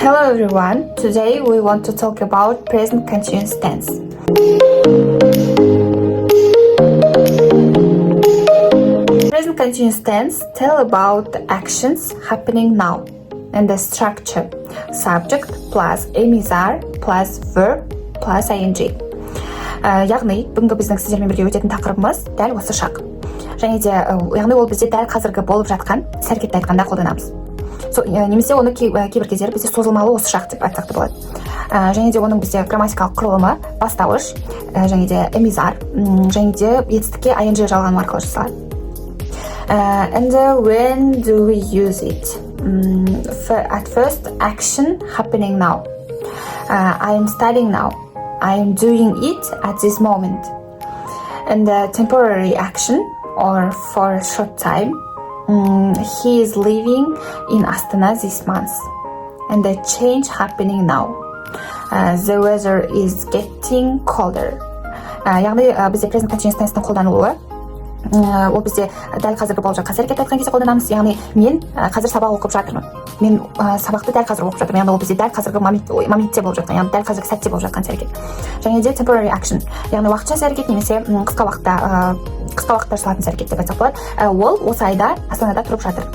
Hello everyone, today we want to talk about present continuous tense. Present continuous tense tell about the actions happening now and the structure subject plus emizar plus verb plus ing. Яғни бүгінгі біздің сіздермен бірге өтетін тақырыбымыз дәл осы шақ. Және де яғни ол бізде дәл қазіргі болып жатқан іс әрекетті айтқанда қолданамыз. Немесе оны кейбір кездері бізде созылмалы осы шақ деп айтсақ та болады. Және де оның бізде грамматикалық құрылымы бастауыш, және де эмизар, және де етістікке ing жалғану арқылы жасалады. And when do we use it? At first, action happening now. I am studying now. I am doing it at this moment. And the temporary action, or for a short time, he is living in Astana this month. And the change happening now. The weather is getting colder. Яғни бізде present continuous tense-дің қолданылуы ол бізде дәл қазіргі болып жатқан әрекет айтқан кезде қолданамыз. Яғни мен қазір сабақ оқып жатырмын. Мен сабақты дәл қазір оқып жатырмын. Яғни ол бізде дәл қазіргі моментте болып жатқан, яғни дәл қазіргі сәтте болып жатқан әрекет. Және де temporary action, яғни уақытша әрекет немесе қысқа уақытта жасалатын әрекет деп айтсақ болады. Ол осы айда Астанада тұрып жатыр.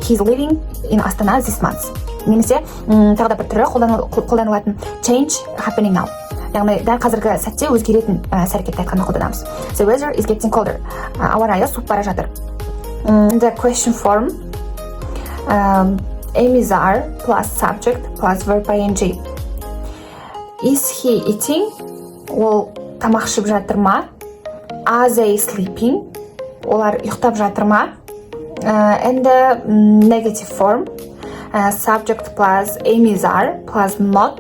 He is living in Astana this month. Немесе тағы да бір түрі қолданылатын change happening now. Яғни дәл қазіргі сәтте өзгеретін әрекетті айтқанда қолданамыз. The weather is getting colder. Ауа райы суып бара жатыр. The question form emizar plus subject plus verb ing. Is he eating? Ол тамақ ішіп жатыр ма? Are they sleeping? Олар ұйықтап жатыр ма? And the negative form subject plus emizar plus not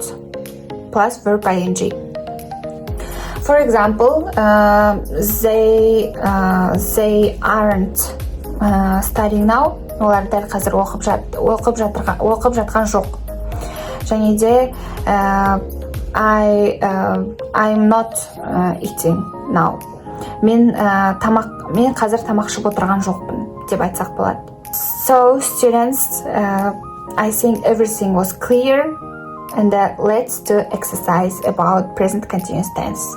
plus verb ing. For example, they aren't studying now. Олар дәл қазір оқып жатқан жоқ. Және де I'm not eating now. Мен қазір тамақ ішіп отырған жоқпын деп айтсақ болады. So students, I think everything was clear. And let's do exercise about present continuous tense.